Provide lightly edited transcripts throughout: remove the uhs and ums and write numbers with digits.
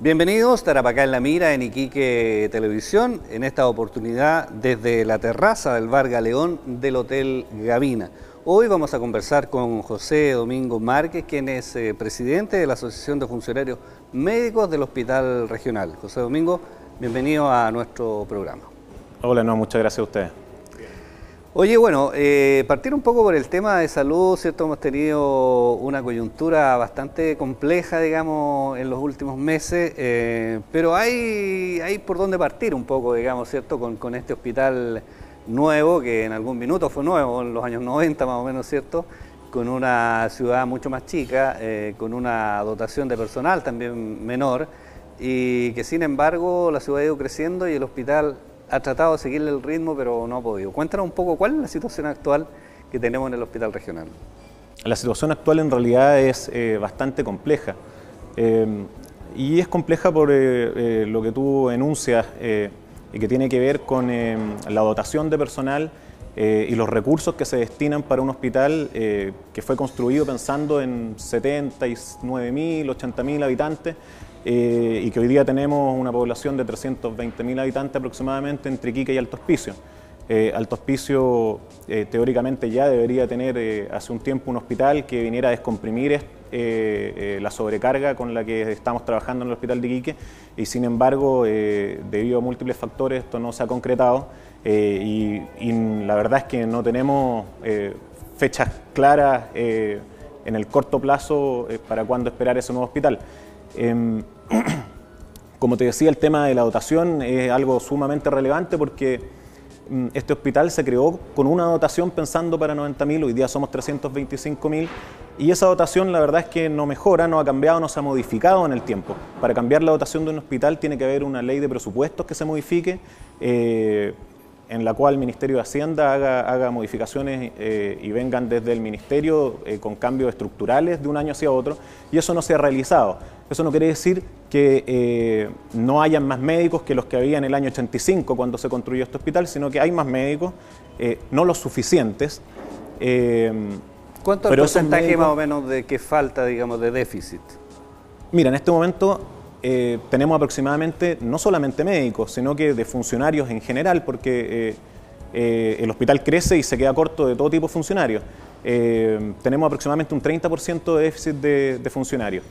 Bienvenidos, Tarapacá en la Mira, en Iquique Televisión, en esta oportunidad desde la terraza del Bar Galeón del Hotel Gavina. Hoy vamos a conversar con José Domingo Márquez, quien es presidente de la Asociación de Funcionarios Médicos del Hospital Regional. José Domingo, bienvenido a nuestro programa. Hola, muchas gracias a ustedes. Oye, bueno, partir un poco por el tema de salud, ¿cierto? Hemos tenido una coyuntura bastante compleja, digamos, en los últimos meses, pero hay por dónde partir un poco, digamos, ¿cierto? Con este hospital nuevo, que en algún minuto fue nuevo, en los años 90 más o menos, ¿cierto? Con una ciudad mucho más chica, con una dotación de personal también menor, y que sin embargo la ciudad ha ido creciendo y el hospital ha tratado de seguirle el ritmo, pero no ha podido. Cuéntanos un poco cuál es la situación actual que tenemos en el hospital regional. La situación actual en realidad es bastante compleja. Y es compleja por lo que tú enuncias y que tiene que ver con la dotación de personal y los recursos que se destinan para un hospital que fue construido pensando en 79.000, 80.000 habitantes, y que hoy día tenemos una población de 320.000 habitantes aproximadamente entre Iquique y Alto Hospicio. Alto Hospicio teóricamente ya debería tener hace un tiempo un hospital que viniera a descomprimir la sobrecarga con la que estamos trabajando en el hospital de Iquique, y sin embargo debido a múltiples factores esto no se ha concretado, y la verdad es que no tenemos fechas claras en el corto plazo para cuándo esperar ese nuevo hospital. Como te decía, el tema de la dotación es algo sumamente relevante porque este hospital se creó con una dotación pensando para 90.000, hoy día somos 325.000, y esa dotación la verdad es que no mejora, no ha cambiado, no se ha modificado en el tiempo. Para cambiar la dotación de un hospital tiene que haber una ley de presupuestos que se modifique, en la cual el Ministerio de Hacienda haga modificaciones y vengan desde el Ministerio con cambios estructurales de un año hacia otro, y eso no se ha realizado. Eso no quiere decir que no hayan más médicos que los que había en el año 85 cuando se construyó este hospital, sino que hay más médicos, no los suficientes. ¿Cuánto es el porcentaje más o menos de que falta, digamos, de déficit? Mira, en este momento tenemos aproximadamente, no solamente médicos, sino que de funcionarios en general, porque el hospital crece y se queda corto de todo tipo de funcionarios. Tenemos aproximadamente un 30% de déficit de funcionarios.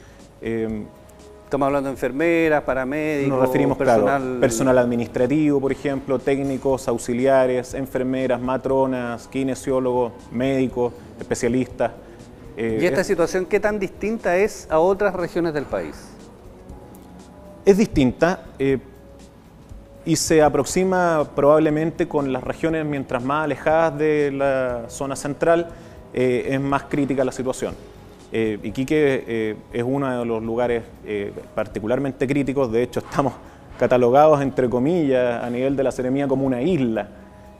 Estamos hablando de enfermeras, paramédicos, nos referimos, personal administrativo, por ejemplo, técnicos, auxiliares, enfermeras, matronas, kinesiólogos, médicos, especialistas. ¿Y esta situación qué tan distinta es a otras regiones del país? Es distinta y se aproxima probablemente con las regiones mientras más alejadas de la zona central, es más crítica la situación. Iquique es uno de los lugares particularmente críticos. De hecho estamos catalogados entre comillas a nivel de la Seremía como una isla.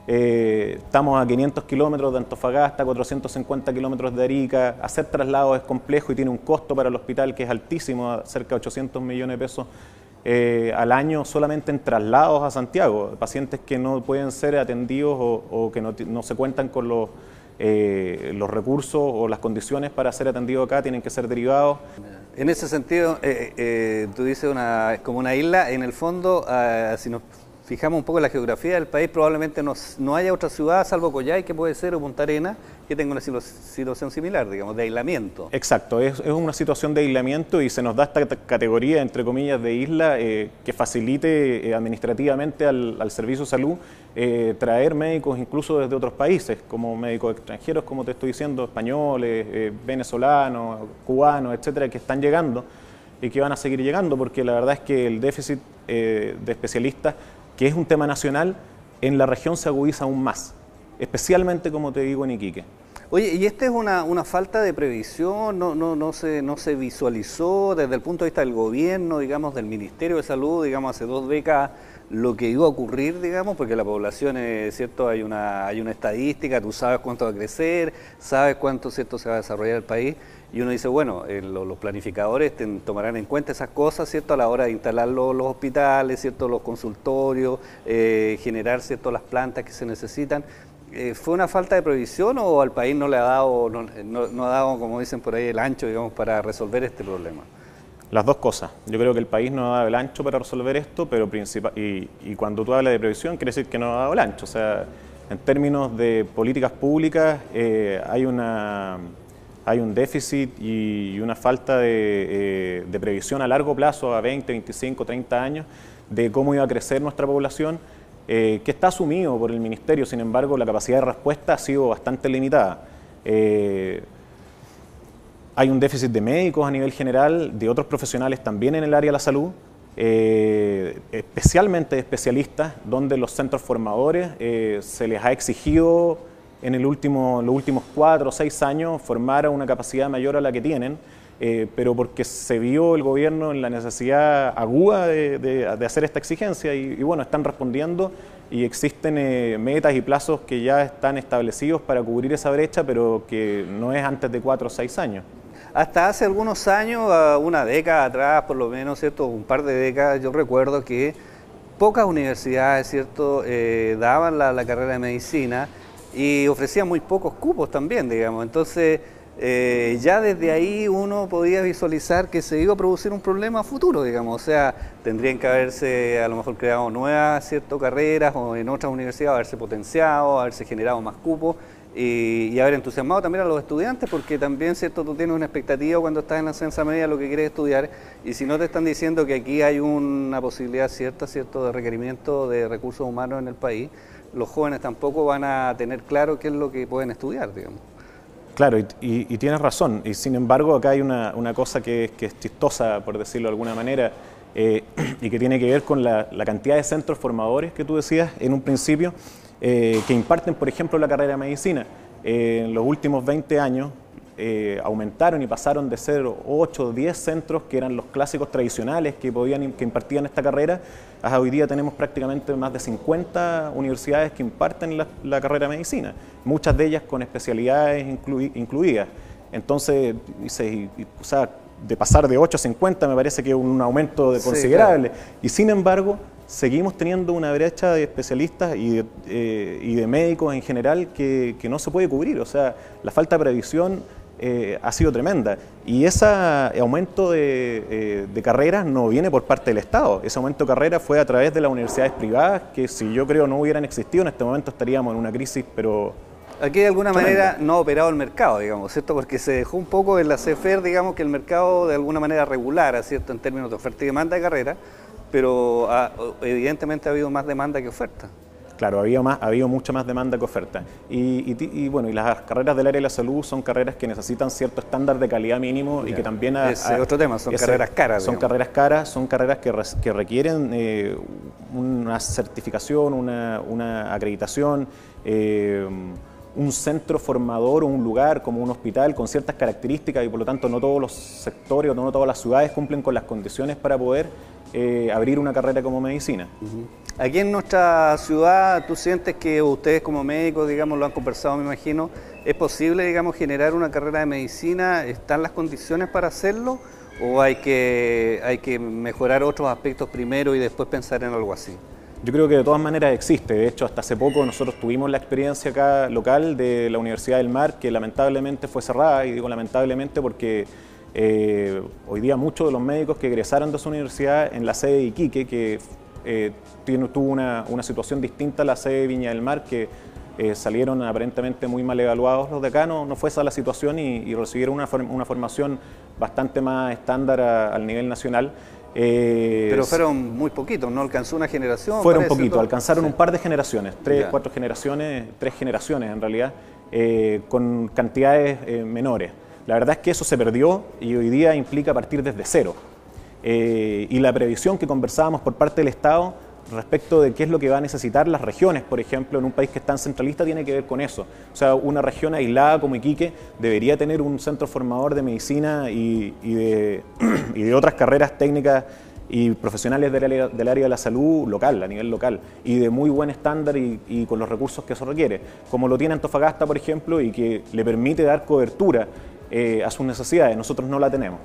Estamos a 500 kilómetros de Antofagasta, 450 kilómetros de Arica. Hacer traslados es complejo y tiene un costo para el hospital que es altísimo, cerca de 800 millones de pesos al año solamente en traslados a Santiago. Pacientes que no pueden ser atendidos o que no se cuentan con los recursos o las condiciones para ser atendidos acá, tienen que ser derivados. En ese sentido, tú dices como una isla, en el fondo, si nos fijamos un poco en la geografía del país, probablemente no haya otra ciudad, salvo Coyhai, que puede ser, o Punta Arenas, que tenga una situación similar, digamos, de aislamiento. Exacto, es una situación de aislamiento y se nos da esta categoría, entre comillas, de isla que facilite administrativamente al Servicio de Salud traer médicos incluso desde otros países, como médicos extranjeros, como te estoy diciendo, españoles, venezolanos, cubanos, etcétera, que están llegando y que van a seguir llegando, porque la verdad es que el déficit de especialistas, que es un tema nacional, en la región se agudiza aún más, especialmente, como te digo, en Iquique. Oye, ¿y esta es una falta de previsión? ¿No se visualizó desde el punto de vista del gobierno, digamos, del Ministerio de Salud, digamos, hace 2 décadas, lo que iba a ocurrir, digamos? Porque la población, ¿cierto? Hay una estadística, tú sabes cuánto va a crecer, sabes cuánto, ¿cierto?, se va a desarrollar el país. Y uno dice, bueno, los planificadores tomarán en cuenta esas cosas, ¿cierto?, a la hora de instalar los hospitales, ¿cierto?, los consultorios, generar, ¿cierto?, las plantas que se necesitan. ¿Fue una falta de previsión o al país no le ha dado, no ha dado, como dicen por ahí, el ancho, digamos, para resolver este problema? Las dos cosas. Yo creo que el país no ha dado el ancho para resolver esto, pero y cuando tú hablas de previsión, quiere decir que no ha dado el ancho. O sea, en términos de políticas públicas, hay un déficit y una falta de previsión a largo plazo, a 20, 25, 30 años, de cómo iba a crecer nuestra población, que está asumido por el Ministerio. Sin embargo, la capacidad de respuesta ha sido bastante limitada. Hay un déficit de médicos a nivel general, de otros profesionales también en el área de la salud, especialmente de especialistas, donde los centros formadores se les ha exigido en los últimos 4 o 6 años formar a una capacidad mayor a la que tienen, pero porque se vio el gobierno en la necesidad aguda de hacer esta exigencia y bueno, están respondiendo y existen metas y plazos que ya están establecidos para cubrir esa brecha, pero que no es antes de 4 o 6 años. Hasta hace algunos años, una década atrás, por lo menos, ¿cierto? Un par de décadas, yo recuerdo que pocas universidades, ¿cierto? Daban la carrera de medicina y ofrecían muy pocos cupos también, digamos. Entonces, ya desde ahí uno podía visualizar que se iba a producir un problema futuro, digamos. O sea, tendrían que haberse a lo mejor creado nuevas, ¿cierto? Carreras o en otras universidades haberse potenciado, haberse generado más cupos. Y haber entusiasmado también a los estudiantes, porque también, ¿cierto? Tú tienes una expectativa cuando estás en la enseñanza media lo que quieres estudiar, y si no te están diciendo que aquí hay una posibilidad cierta, ¿cierto?, de requerimiento de recursos humanos en el país, los jóvenes tampoco van a tener claro qué es lo que pueden estudiar, digamos. Claro, y tienes razón, y sin embargo acá hay una cosa que es chistosa, por decirlo de alguna manera, y que tiene que ver con la cantidad de centros formadores que tú decías en un principio, que imparten, por ejemplo, la carrera de medicina. En los últimos 20 años aumentaron y pasaron de ser 8 o 10 centros que eran los clásicos tradicionales que impartían esta carrera, a hoy día tenemos prácticamente más de 50 universidades que imparten la carrera de medicina, muchas de ellas con especialidades incluidas. Entonces, o sea, de pasar de 8 a 50 me parece que es un aumento considerable. Sí, claro. Y sin embargo, seguimos teniendo una brecha de especialistas y de médicos en general que no se puede cubrir. O sea, la falta de previsión ha sido tremenda. Y ese aumento de carreras no viene por parte del Estado. Ese aumento de carreras fue a través de las universidades privadas, que si yo creo no hubieran existido, en este momento estaríamos en una crisis, pero... Aquí de alguna manera no ha operado el mercado, digamos, ¿cierto? Porque se dejó un poco en la CFR, digamos, que el mercado de alguna manera regulara, ¿cierto?, en términos de oferta y demanda de carrera, pero evidentemente ha habido más demanda que oferta. Claro, ha habido mucha más demanda que oferta. Y bueno, y las carreras del área de la salud son carreras que necesitan cierto estándar de calidad mínimo y que también... Ese es otro tema, son carreras caras. Son carreras caras, son carreras que requieren una certificación, una acreditación, un centro formador o un lugar como un hospital con ciertas características y por lo tanto no todos los sectores o no todas las ciudades cumplen con las condiciones para poder abrir una carrera como medicina. Aquí en nuestra ciudad, ¿tú sientes que ustedes como médicos, digamos, lo han conversado, me imagino, es posible, digamos, generar una carrera de medicina? ¿Están las condiciones para hacerlo? ¿O hay que mejorar otros aspectos primero y después pensar en algo así? Yo creo que de todas maneras existe. De hecho, hasta hace poco nosotros tuvimos la experiencia acá local de la Universidad del Mar, que lamentablemente fue cerrada, y digo lamentablemente porque hoy día muchos de los médicos que egresaron de esa universidad en la sede de Iquique, que tuvo una situación distinta a la sede de Viña del Mar, que salieron aparentemente muy mal evaluados los de acá, no fue esa la situación y recibieron una formación bastante más estándar al nivel nacional. Pero fueron muy poquitos, ¿no? ¿Alcanzó una generación? Fueron poquitos, alcanzaron un par de generaciones, 3 generaciones en realidad, con cantidades menores. La verdad es que eso se perdió y hoy día implica partir desde cero. Y la previsión que conversábamos por parte del Estado respecto de qué es lo que va a necesitar las regiones, por ejemplo, en un país que es tan centralista, tiene que ver con eso. O sea, una región aislada como Iquique debería tener un centro formador de medicina y de otras carreras técnicas y profesionales del área de la salud local, a nivel local, y de muy buen estándar y con los recursos que eso requiere, como lo tiene Antofagasta, por ejemplo, y que le permite dar cobertura a sus necesidades. Nosotros no la tenemos.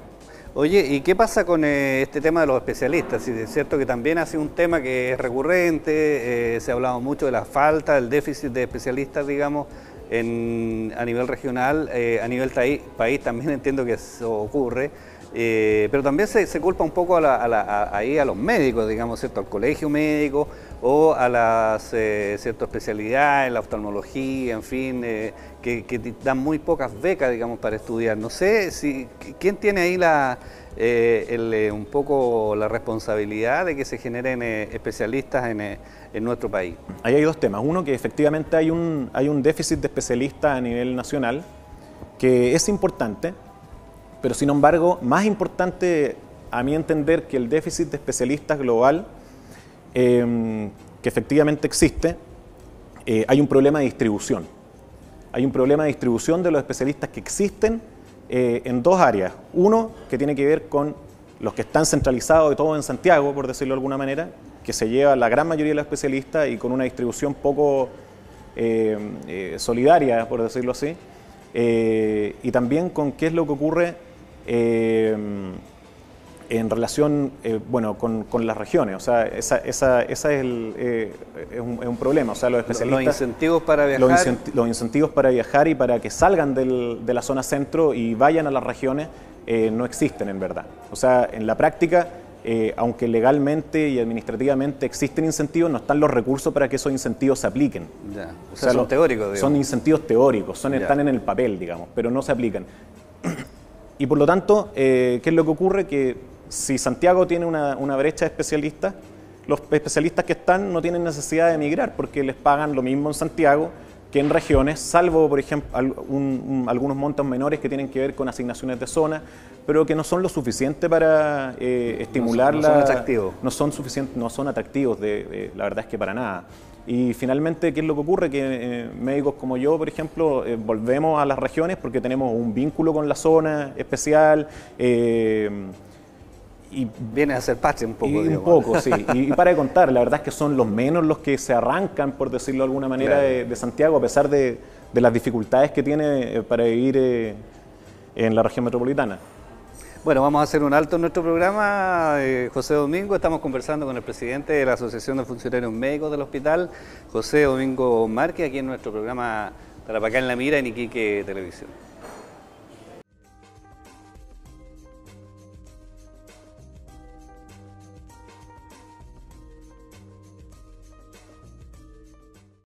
Oye, ¿y qué pasa con este tema de los especialistas? Sí, es cierto que también ha sido un tema que es recurrente, se ha hablado mucho de la falta, del déficit de especialistas, digamos, a nivel regional, a nivel país también entiendo que eso ocurre. Pero también se culpa un poco ahí a los médicos, digamos, ¿cierto? Al colegio médico o a las ciertas especialidades, la oftalmología, en fin, que dan muy pocas becas, digamos, para estudiar. No sé quién tiene ahí un poco la responsabilidad de que se generen especialistas en nuestro país. Ahí hay dos temas. Uno, que efectivamente hay un déficit de especialistas a nivel nacional, que es importante, pero sin embargo, más importante a mi entender que el déficit de especialistas global, que efectivamente existe, hay un problema de distribución. Hay un problema de distribución de los especialistas que existen en dos áreas. Uno, que tiene que ver con los que están centralizados de todo en Santiago, por decirlo de alguna manera, que se lleva la gran mayoría de los especialistas y con una distribución poco solidaria, por decirlo así. Y también con qué es lo que ocurre en relación bueno, con las regiones. O sea, esa es un problema. O sea, los especialistas... Los incentivos para viajar. Los incentivos para viajar y para que salgan de la zona centro y vayan a las regiones no existen en verdad. O sea, en la práctica, aunque legalmente y administrativamente existen incentivos, no están los recursos para que esos incentivos se apliquen. Ya. O sea, son teóricos, digamos. Son incentivos teóricos, están en el papel, digamos, pero no se aplican. Y por lo tanto, ¿qué es lo que ocurre? Que si Santiago tiene una brecha de especialistas, los especialistas que están no tienen necesidad de emigrar porque les pagan lo mismo en Santiago que en regiones, salvo, por ejemplo, algunos montos menores que tienen que ver con asignaciones de zona, pero que no son lo suficiente para estimular no son atractivos. No son suficientes, no son atractivos, la verdad es que para nada. Y finalmente, ¿qué es lo que ocurre? Que médicos como yo, por ejemplo, volvemos a las regiones porque tenemos un vínculo con la zona especial. Y viene a ser patria un poco, digamos. Un poco, sí. Y para de contar, la verdad es que son los menos los que se arrancan, por decirlo de alguna manera, claro, de Santiago, a pesar de las dificultades que tiene para vivir en la región metropolitana. Bueno, vamos a hacer un alto en nuestro programa, José Domingo. Estamos conversando con el presidente de la Asociación de Funcionarios Médicos del Hospital, José Domingo Márquez, aquí en nuestro programa Tarapacá en la Mira, en Iquique Televisión.